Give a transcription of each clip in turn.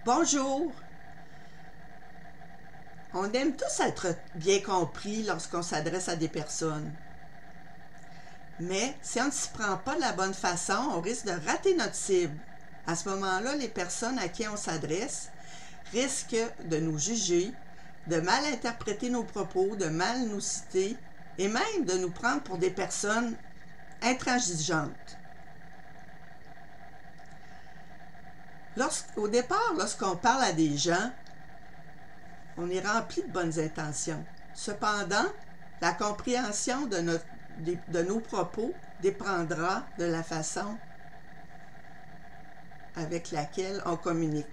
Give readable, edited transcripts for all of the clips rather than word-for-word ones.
Bonjour! On aime tous être bien compris lorsqu'on s'adresse à des personnes. Mais si on ne s'y prend pas de la bonne façon, on risque de rater notre cible. À ce moment-là, les personnes à qui on s'adresse risquent de nous juger, de mal interpréter nos propos, de mal nous citer et même de nous prendre pour des personnes intransigeantes. Au départ, lorsqu'on parle à des gens, on est rempli de bonnes intentions. Cependant, la compréhension de nos propos dépendra de la façon avec laquelle on communique.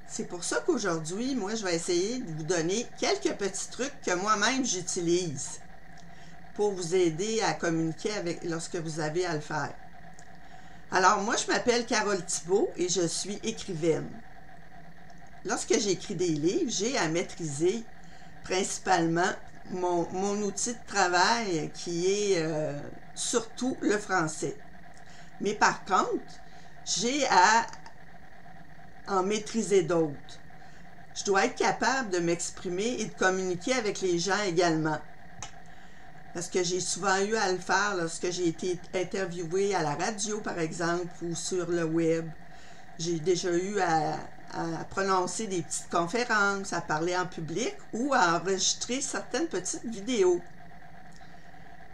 C'est pour ça qu'aujourd'hui, moi, je vais essayer de vous donner quelques petits trucs que moi-même j'utilise pour vous aider à communiquer lorsque vous avez à le faire. Alors, moi, je m'appelle Carole Thibault et je suis écrivaine. Lorsque j'écris des livres, j'ai à maîtriser principalement mon outil de travail qui est surtout le français. Mais par contre, j'ai à en maîtriser d'autres. Je dois être capable de m'exprimer et de communiquer avec les gens également. Parce que j'ai souvent eu à le faire lorsque j'ai été interviewée à la radio, par exemple, ou sur le web. J'ai déjà eu à prononcer des petites conférences, à parler en public ou à enregistrer certaines petites vidéos.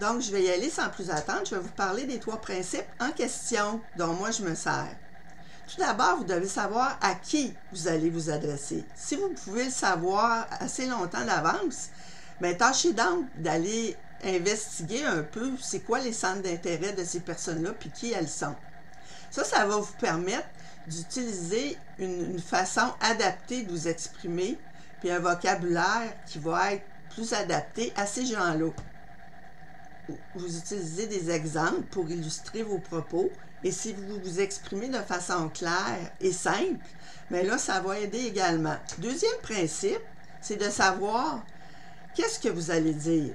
Donc, je vais y aller sans plus attendre. Je vais vous parler des 3 principes en question dont moi je me sers. Tout d'abord, vous devez savoir à qui vous allez vous adresser. Si vous pouvez le savoir assez longtemps d'avance, bien, tâchez donc d'aller investiguer un peu c'est quoi les centres d'intérêt de ces personnes-là puis qui elles sont. Ça va vous permettre d'utiliser une façon adaptée de vous exprimer puis un vocabulaire qui va être plus adapté à ces gens-là. Vous utilisez des exemples pour illustrer vos propos et si vous vous exprimez de façon claire et simple, bien là, ça va aider également. Deuxième principe, c'est de savoir qu'est-ce que vous allez dire.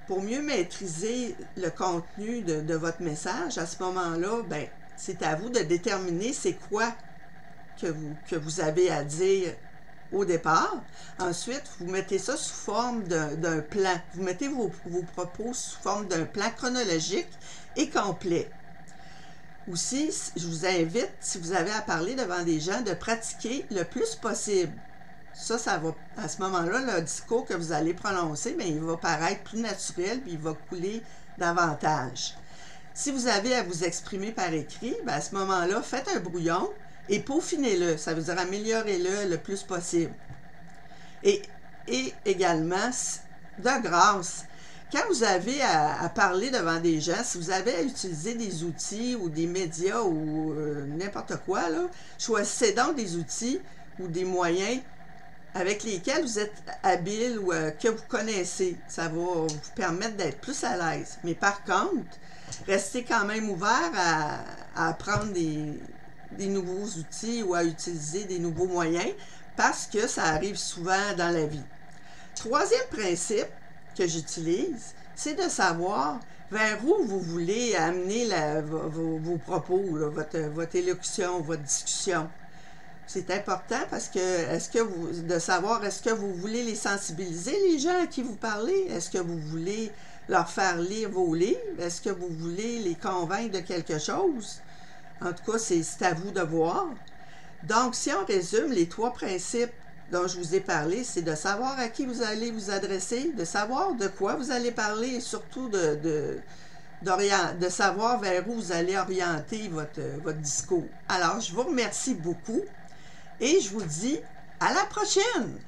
Pour mieux maîtriser le contenu de votre message, à ce moment-là, bien, c'est à vous de déterminer c'est quoi que vous avez à dire au départ. Ensuite, vous mettez ça sous forme d'un plan. Vous mettez vos propos sous forme d'un plan chronologique et complet. Aussi, je vous invite, si vous avez à parler devant des gens, de pratiquer le plus possible. Ça va, à ce moment-là, le discours que vous allez prononcer, bien, il va paraître plus naturel puis il va couler davantage. Si vous avez à vous exprimer par écrit, bien, à ce moment-là, faites un brouillon et peaufinez-le. Ça veut dire améliorez-le le plus possible. Et également, de grâce, quand vous avez à parler devant des gens, si vous avez à utiliser des outils ou des médias ou n'importe quoi, là, choisissez donc des outils ou des moyens avec lesquels vous êtes habile ou que vous connaissez. Ça va vous permettre d'être plus à l'aise. Mais par contre, restez quand même ouvert à apprendre des nouveaux outils ou à utiliser des nouveaux moyens parce que ça arrive souvent dans la vie. Troisième principe que j'utilise, c'est de savoir vers où vous voulez amener vos propos, là, votre élocution, votre discussion. C'est important parce que de savoir est-ce que vous voulez les sensibiliser, les gens à qui vous parlez? Est-ce que vous voulez leur faire lire vos livres? Est-ce que vous voulez les convaincre de quelque chose? En tout cas, c'est à vous de voir. Donc, si on résume les 3 principes dont je vous ai parlé, c'est de savoir à qui vous allez vous adresser, de savoir de quoi vous allez parler et surtout de savoir vers où vous allez orienter votre discours. Alors, je vous remercie beaucoup et je vous dis à la prochaine!